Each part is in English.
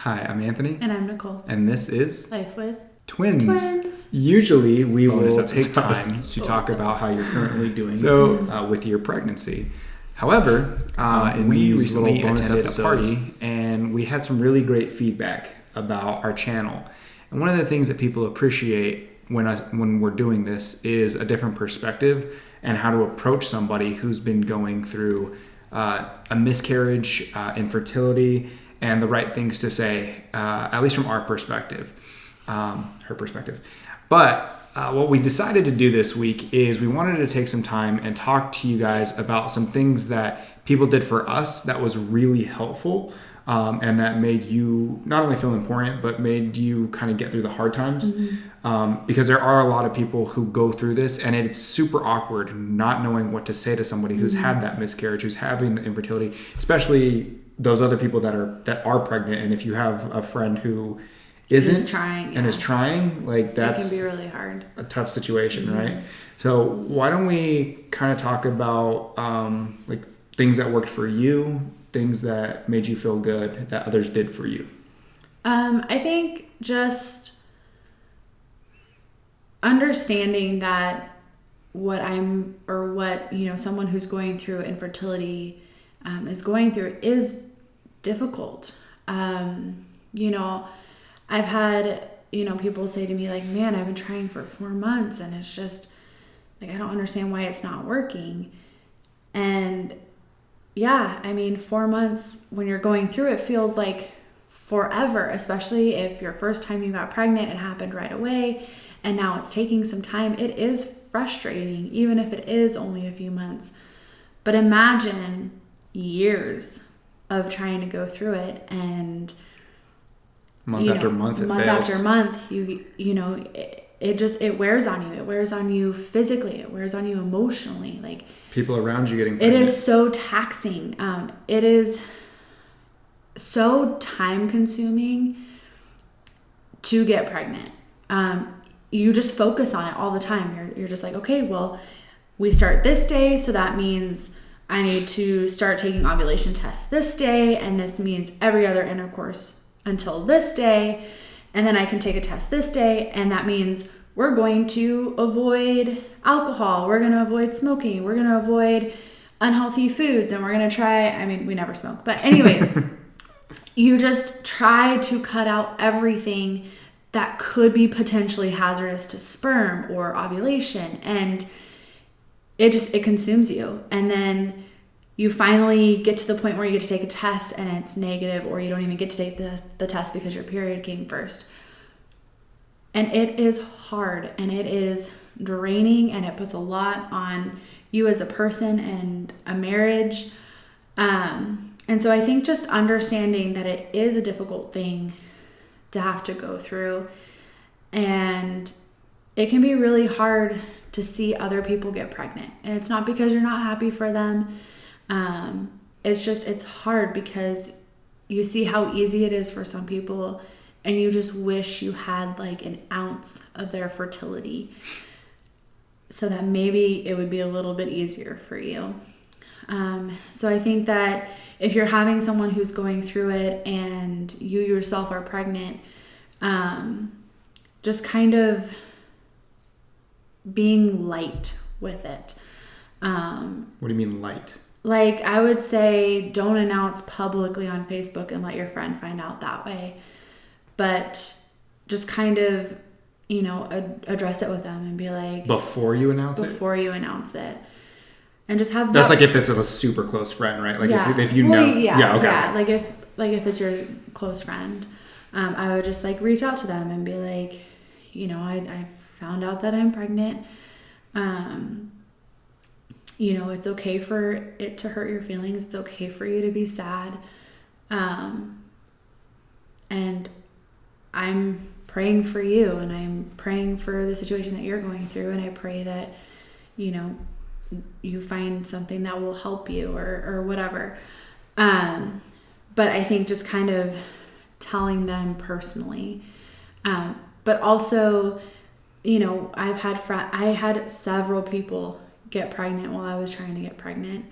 Hi, I'm Anthony. And I'm Nicole. And this is Life with Twins. Usually we will take time to talk about how you're currently doing with your pregnancy. However, we recently attended a party and we had some really great feedback about our channel. And one of the things that people appreciate when we're doing this is a different perspective and how to approach somebody who's been going through a miscarriage, infertility, and the right things to say, at least from our perspective, her perspective. But what we decided to do this week is we wanted to take some time and talk to you guys about some things that people did for us that was really helpful, and that made you not only feel important, but made you kind of get through the hard times. Because there are a lot of people who go through this, and it's super awkward not knowing what to say to somebody who's had that miscarriage, who's having the infertility, especially those other people that are pregnant. And if you have a friend who isn't trying, like that's it can be really hard, a tough situation, right? So why don't we kind of talk about like things that worked for you, things that made you feel good that others did for you? I think just understanding that someone who's going through infertility is going through is difficult. I've had, people say to me like, man, I've been trying for 4 months and it's just like, I don't understand why it's not working. And yeah, 4 months when you're going through it feels like forever, especially if your first time you got pregnant, it happened right away. And now it's taking some time. It is frustrating, even if it is only a few months. But imagine years of trying to go through it, and month after month it wears on you. It wears on you physically. It wears on you emotionally. Like people around you getting pregnant. It is so taxing. It is so time consuming to get pregnant. You just focus on it all the time. You're just like, okay, well, we start this day, so that means I need to start taking ovulation tests this day, and this means every other intercourse until this day, and then I can take a test this day, and that means we're going to avoid alcohol, we're going to avoid smoking, we're going to avoid unhealthy foods, and we're going to try, we never smoke, but anyways, you just try to cut out everything that could be potentially hazardous to sperm or ovulation, and it consumes you. And then you finally get to the point where you get to take a test and it's negative, or you don't even get to take the test because your period came first. And it is hard, and it is draining, and it puts a lot on you as a person and a marriage. And so I think just understanding that it is a difficult thing to have to go through, and it can be really hard to see other people get pregnant. And it's not because you're not happy for them. It's hard because you see how easy it is for some people, and you just wish you had like an ounce of their fertility so that maybe it would be a little bit easier for you. So I think that if you're having someone who's going through it and you yourself are pregnant, just kind of being light with it. What do you mean light? Like, I would say don't announce publicly on Facebook and let your friend find out that way. But just kind of, address it with them and be like... Before you announce it. And just have... That's like if it's a super close friend, right? Like if you know... Okay. Yeah, like if it's your close friend, I would just like reach out to them and be like, I found out that I'm pregnant. It's okay for it to hurt your feelings. It's okay for you to be sad. And I'm praying for you, and I'm praying for the situation that you're going through. And I pray that, you find something that will help you or whatever. But I think just kind of telling them personally, but also, I had several people get pregnant while I was trying to get pregnant.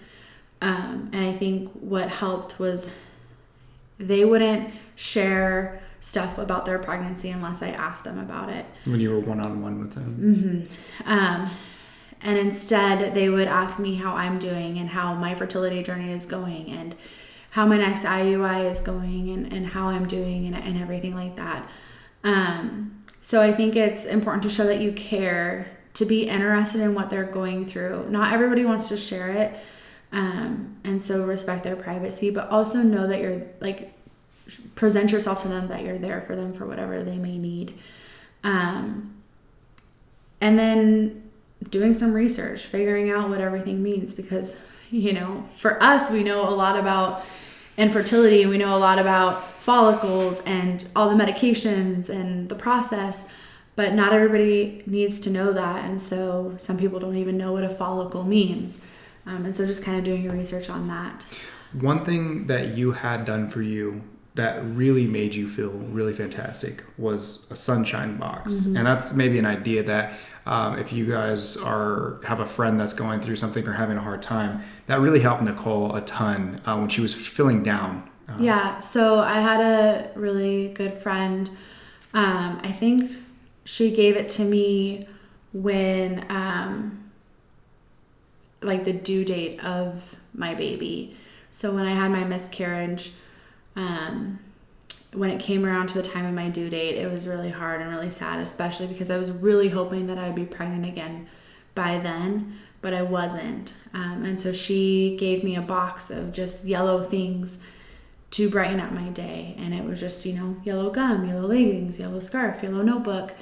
And I think what helped was they wouldn't share stuff about their pregnancy unless I asked them about it. When you were one-on-one with them. And instead they would ask me how I'm doing and how my fertility journey is going and how my next IUI is going and how I'm doing and everything like that. So I think it's important to show that you care, to be interested in what they're going through. Not everybody wants to share it. And so respect their privacy, but also know that you're like, present yourself to them, that you're there for them for whatever they may need. And then doing some research, figuring out what everything means, because, you know, for us, we know a lot about infertility, and we know a lot about follicles and all the medications and the process, but not everybody needs to know that. And so some people don't even know what a follicle means. And so just kind of doing your research on that. One thing that you had done for you that really made you feel really fantastic was a sunshine box. Mm-hmm. And that's maybe an idea that if you guys have a friend that's going through something or having a hard time, that really helped Nicole a ton when she was feeling down. Yeah, so I had a really good friend. I think she gave it to me when like the due date of my baby. So when I had my miscarriage, when it came around to the time of my due date, it was really hard and really sad, especially because I was really hoping that I'd be pregnant again by then, but I wasn't. And so she gave me a box of just yellow things to brighten up my day. And it was just, you know, yellow gum, yellow leggings, yellow scarf, yellow notebook.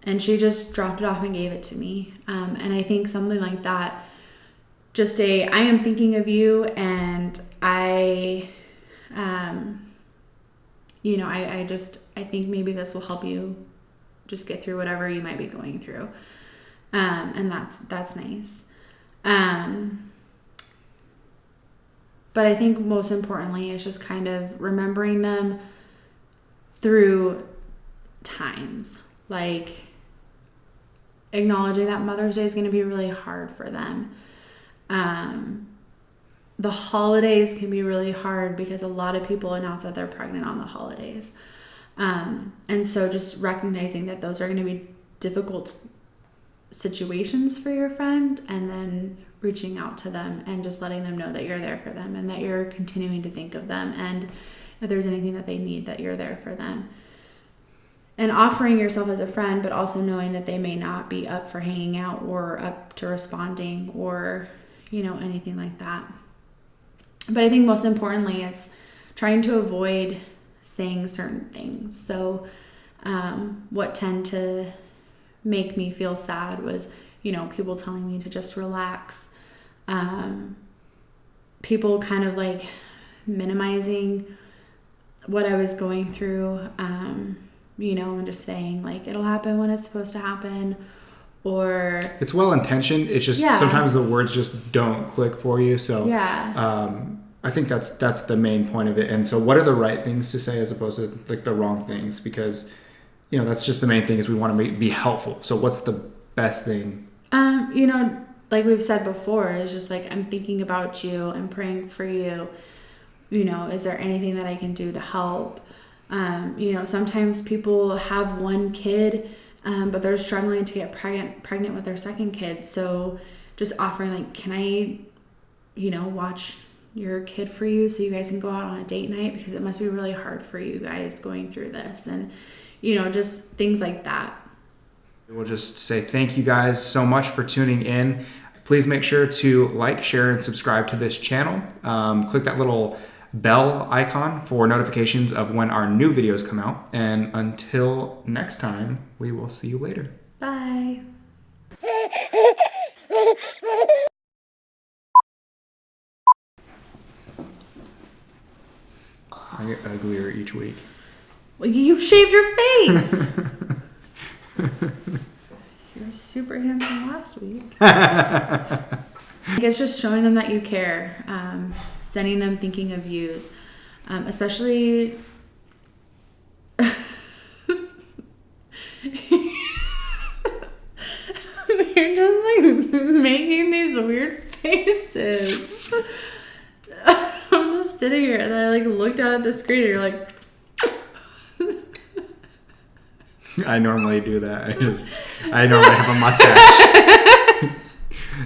And she just dropped it off and gave it to me. And I think something like that, just I am thinking of you, and I think maybe this will help you just get through whatever you might be going through. And that's nice. But I think most importantly, it's just kind of remembering them through times, like acknowledging that Mother's Day is going to be really hard for them. The holidays can be really hard because a lot of people announce that they're pregnant on the holidays. And so just recognizing that those are going to be difficult situations for your friend, and then reaching out to them and just letting them know that you're there for them and that you're continuing to think of them, and if there's anything that they need, that you're there for them. And offering yourself as a friend, but also knowing that they may not be up for hanging out or up to responding or, you know, anything like that. But I think most importantly, it's trying to avoid saying certain things. So what tend to make me feel sad was, you know, people telling me to just relax. People kind of like minimizing what I was going through, you know, and just saying like, it'll happen when it's supposed to happen. Or it's well-intentioned. It's just sometimes the words just don't click for you. So I think that's the main point of it. And so what are the right things to say as opposed to like the wrong things? Because, you know, that's just the main thing, is we want to be helpful. So what's the best thing? You know, like we've said before, is just like, I'm thinking about you. I'm praying for you. You know, is there anything that I can do to help? You know, sometimes people have one kid, but they're struggling to get pregnant with their second kid. So just offering like, can I, you know, watch your kid for you so you guys can go out on a date night, because it must be really hard for you guys going through this. And, you know, just things like that. We'll just say thank you guys so much for tuning in. Please make sure to like, share, and subscribe to this channel. Click that little bell icon for notifications of when our new videos come out. And until next time, we will see you later. Bye. I get uglier each week. Well, you shaved your face. You were super handsome last week. It's just showing them that you care. Sending them thinking of yous. Especially... You're just like making these weird faces. I'm just sitting here and I like looked down at the screen and you're like. I normally do that. I normally have a mustache.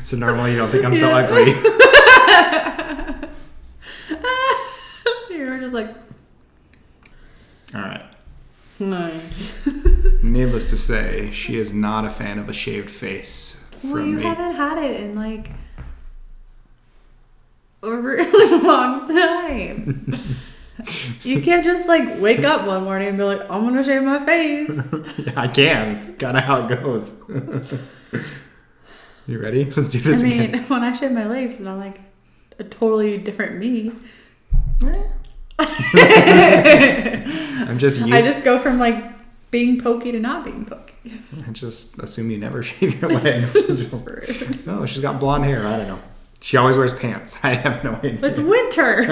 So normally you don't think I'm so ugly. You're just like. All right. No. Needless to say, she is not a fan of a shaved face from Well, you me. haven't had it in like a really long time. You can't just like wake up one morning and be like, I'm gonna shave my face. Yeah, I can. It's kind of how it goes. You ready? Let's do this again. When I shave my legs, it's not like a totally different me. I'm just used. I just go from like being pokey to not being pokey. I just assume you never shave your legs. No, she's got blonde hair. I don't know. She always wears pants. I have no idea. It's winter.